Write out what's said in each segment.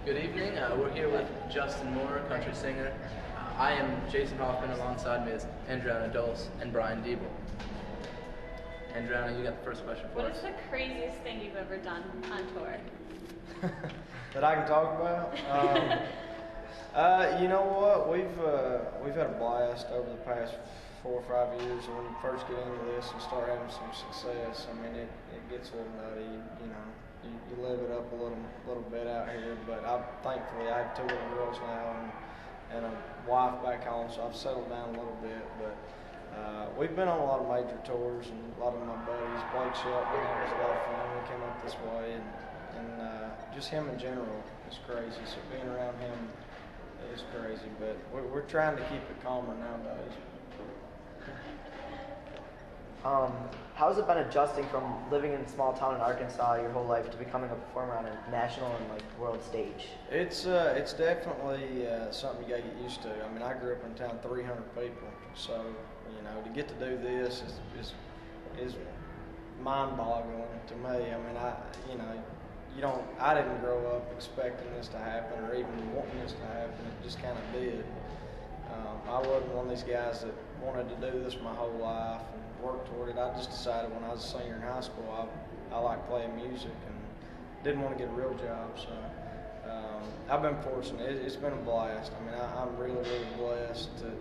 Good evening. We're here with Justin Moore, country singer. I am Jason Hoffman. Alongside me is Andriana Dulce and Brian Diebel. Andriana, you got the first question for us. What is the craziest thing you've ever done on tour? That I can talk about? You know what? We've had a blast over the past 4 or 5 years. When you first get into this and start having some success, I mean, it gets a little nutty. You live it up a little bit out here. But thankfully I have 2 little girls now and a wife back home, so I've settled down a little bit. But we've been on a lot of major tours, and a lot of my buddies, Blake Shelton, that was a lot of fun. We came up this way, and just him in general is crazy. So being around him is crazy, but we're trying to keep it calmer nowadays. How's it been adjusting from living in a small town in Arkansas your whole life to becoming a performer on a national and world stage? It's definitely something you gotta get used to. I mean, I grew up in town 300 people, so to get to do this is mind-boggling to me. I mean, I didn't grow up expecting this to happen or even wanting this to happen. It just kind of did. I wasn't one of these guys that wanted to do this my whole life and work toward it. I just decided when I was a senior in high school, I liked playing music and didn't want to get a real job. So I've been fortunate. It's been a blast. I mean, I'm really, really blessed to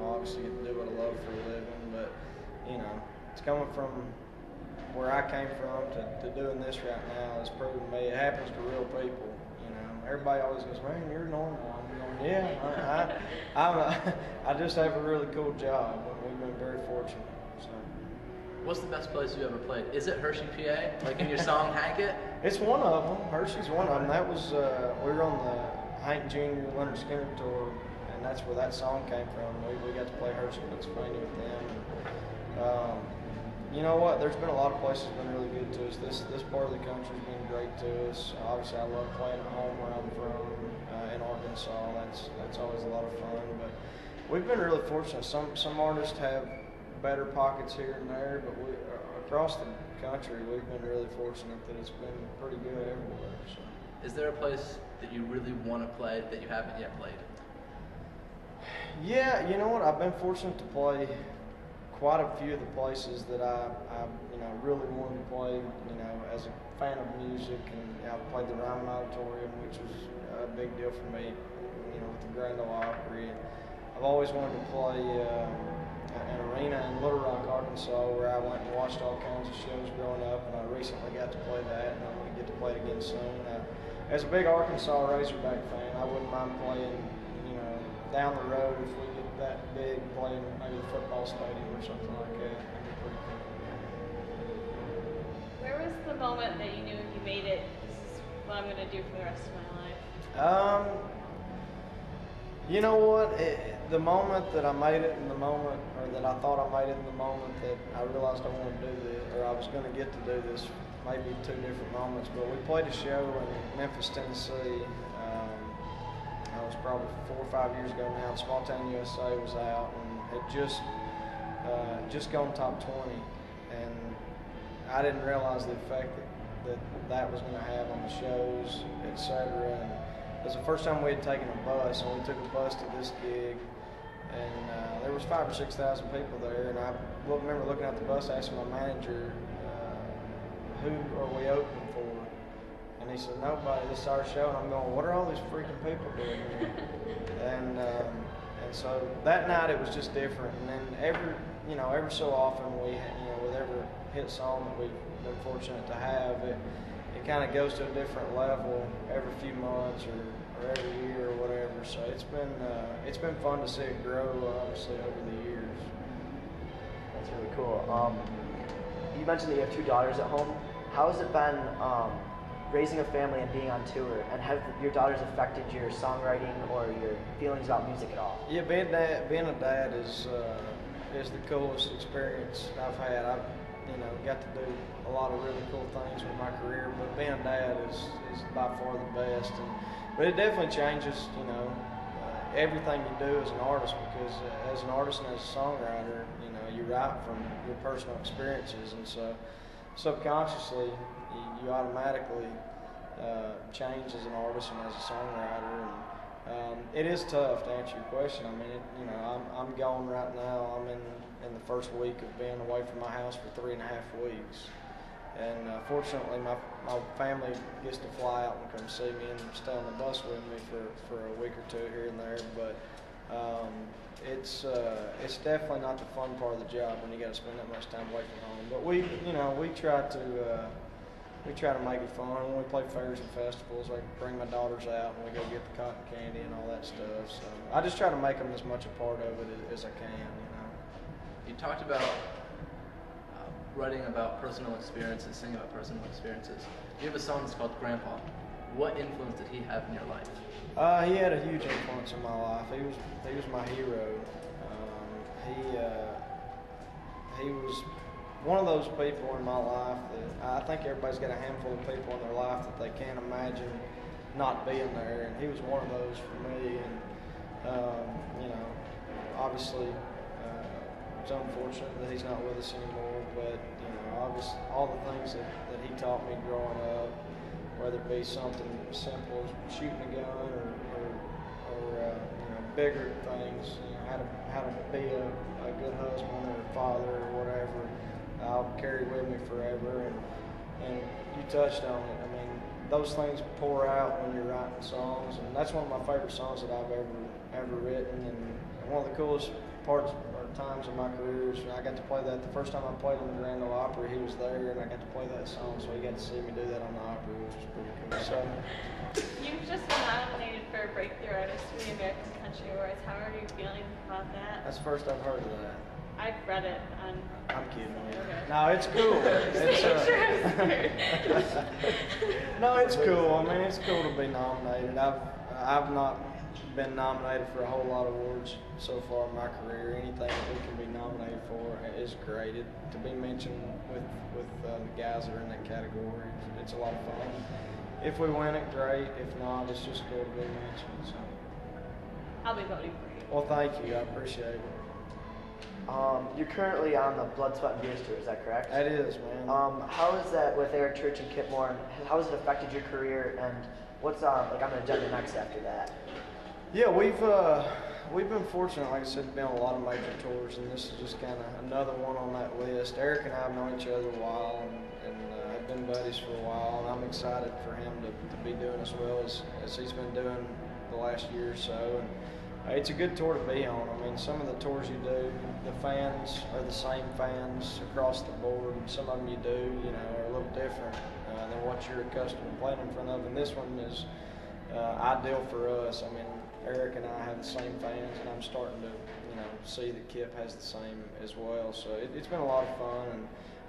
obviously get to do what I love for a living. But it's coming from where I came from to doing this right now has proven to me it happens to real people. Everybody always goes, "Man, you're normal." I'm going, "Yeah, I just have a really cool job, and we've been very fortunate." So. What's the best place you ever played? Is it Hershey, PA? Like in your song "Hank It"? It's one of them. Hershey's one of them. That was we were on the Hank Jr. Leonard Skinner tour, and that's where that song came from. We got to play Hershey, Pennsylvania with them. And, you know what? There's been a lot of places that have been really good to us. This part of the country's been great to us. Obviously, I love playing at home where I'm from in Arkansas. That's always a lot of fun. But we've been really fortunate. Some artists have better pockets here and there, but across the country, we've been really fortunate that it's been pretty good everywhere. So. Is there a place that you really want to play that you haven't yet played? Yeah, you know what? I've been fortunate to play quite a few of the places that I really wanted to play, as a fan of music, and I played the Ryman Auditorium, which was a big deal for me, with the Grand Ole Opry. I've always wanted to play an arena in Little Rock, Arkansas, where I went and watched all kinds of shows growing up, and I recently got to play that, and I'm going to get to play it again soon. As a big Arkansas Razorback fan, I wouldn't mind playing, down the road if we get that big, playing maybe a football stadium or something like that. That'd be pretty cool. Where was the moment that you knew you made it? This is what I'm going to do for the rest of my life. You know what? The moment that I made it, and the moment, or that I thought I made it, and the moment that I realized I wanted to do this, or I was going to get to do this, maybe 2 different moments. But we played a show in Memphis, Tennessee. It was probably 4 or 5 years ago now. Small Town USA was out and had just gone top 20, and I didn't realize the effect that was going to have on the shows, etc. And it was the first time we had taken a bus, and we took a bus to this gig, and there was 5,000 or 6,000 people there. And I remember looking at the bus, asking my manager, "Who are we opening for?" And he said, "Nobody, this is our show." And I'm going, "What are all these freaking people doing here?" and so that night it was just different. And then every so often with every hit song that we've been fortunate to have, it kind of goes to a different level every few months or every year or whatever. So it's been fun to see it grow, obviously, over the years. That's really cool. You mentioned that you have 2 daughters at home. How has it been raising a family and being on tour, and have your daughters affected your songwriting or your feelings about music at all? Yeah, being a dad is the coolest experience I've had. I've got to do a lot of really cool things with my career, but being a dad is by far the best. But it definitely changes everything you do as an artist, because as an artist and as a songwriter, you write from your personal experiences, and so subconsciously you automatically changed as an artist and as a songwriter. And it is tough to answer your question. I mean, I'm gone right now. I'm in the first week of being away from my house for 3.5 weeks. And fortunately, my family gets to fly out and come see me and stay on the bus with me for a week or two here and there. But it's definitely not the fun part of the job when you got to spend that much time away from home. But we try to make it fun. When we play fairs and festivals, I bring my daughters out and we go get the cotton candy and all that stuff. So I just try to make them as much a part of it as I can. You talked about writing about personal experiences, singing about personal experiences. You have a song that's called Grandpa. What influence did he have in your life? He had a huge influence in my life. He was my hero. He was one of those people in my life that I think everybody's got a handful of people in their life that they can't imagine not being there, and he was one of those for me. And obviously, it's unfortunate that he's not with us anymore. But obviously, all the things that he taught me growing up, whether it be something simple as shooting a gun or bigger things, how to be a good husband or a father or whatever, I'll carry with me forever. And you touched on it. I mean, those things pour out when you're writing songs, and that's one of my favorite songs that I've ever written. And one of the coolest parts or times of my career is I got to play that the first time I played on the Grand Ole Opry. He was there, and I got to play that song, so he got to see me do that on the Opry, which was pretty cool. So, you've just been nominated for a Breakthrough Artist for the American Country Awards. How are you feeling about that? that's the first I've heard of that. I've read it on. I'm kidding. Okay. No, it's cool. No, it's cool. I mean, it's cool to be nominated. I've not been nominated for a whole lot of awards so far in my career. Anything that we can be nominated for is great. To be mentioned with the guys that are in that category, it's a lot of fun. If we win it, great. If not, it's just cool to be mentioned. So. I'll be voting for you. Well, thank you. I appreciate it. You're currently on the Blood, Sweat, and Tears tour, is that correct? That is, man. How is that with Eric Church and Kip Moore, and how has it affected your career, and what's on the agenda next after that? Yeah, we've been fortunate, like I said, to be on a lot of major tours, and this is just kind of another one on that list. Eric and I have known each other a while, and have been buddies for a while, and I'm excited for him to be doing as well as he's been doing the last year or so. And it's a good tour to be on. I mean, some of the tours you do, the fans are the same fans across the board. Some of them you do, are a little different than what you're accustomed to playing in front of. And this one is ideal for us. I mean, Eric and I have the same fans, and I'm starting to, see that Kip has the same as well. So it's been a lot of fun,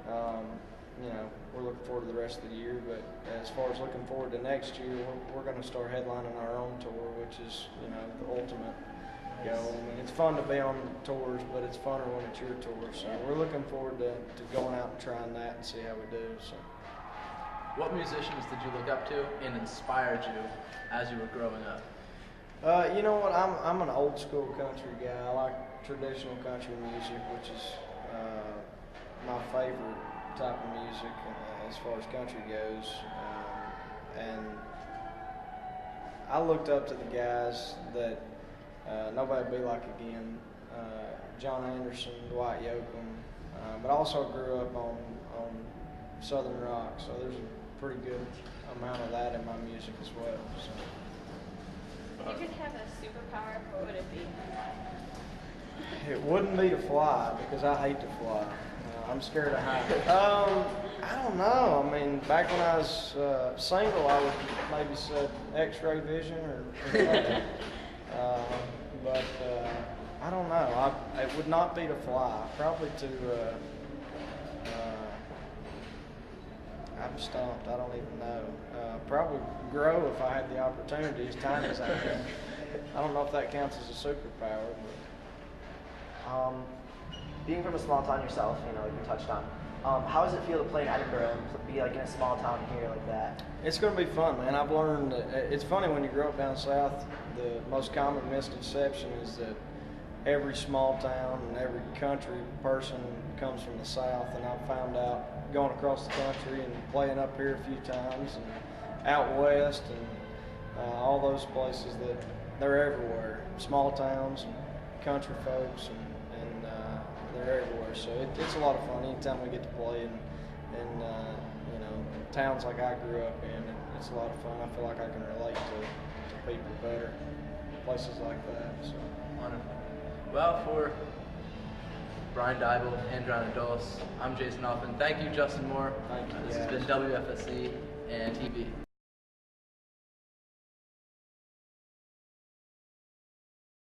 and we're looking forward to the rest of the year. But as far as looking forward to next year, we're going to start headlining our own tour, which is, the ultimate goal. I mean, it's fun to be on tours, but it's funner when it's your tour. So we're looking forward to going out and trying that and see how we do. So. What musicians did you look up to and inspired you as you were growing up? You know what? I'm an old school country guy. I like traditional country music, which is my favorite type of music as far as country goes. And I looked up to the guys that nobody would be like again. John Anderson, Dwight Yoakam, but I also grew up on Southern rock, so there's a pretty good amount of that in my music as well. So. If you could have a superpower, what would it be? It wouldn't be to fly, because I hate to fly. I'm scared of heights. I don't know. I mean, back when I was single, I would maybe said X-ray vision or something. But I don't know. It would not be to fly. Probably to. I'm stumped. I don't even know. Probably grow if I had the opportunity, as tiny as I am. I don't know if that counts as a superpower. But. Being from a small town yourself, like you touched on, how does it feel to play in Edinboro and be like in a small town here like that? It's going to be fun, man. I've learned. It's funny when you grow up down south. The most common misconception is that every small town and every country person comes from the south, and I've found out going across the country and playing up here a few times out west and all those places that they're everywhere. Small towns, country folks, and they're everywhere. So it's a lot of fun anytime we get to play in you know, towns like I grew up in. It's a lot of fun. I feel like I can relate to people better, places like that. So. Wonderful. Well, for Brian Dybel, Andrew Dulles, I'm Jason Hoffman. Thank you, Justin Moore. Thank you. This has been WFSE and E-TV.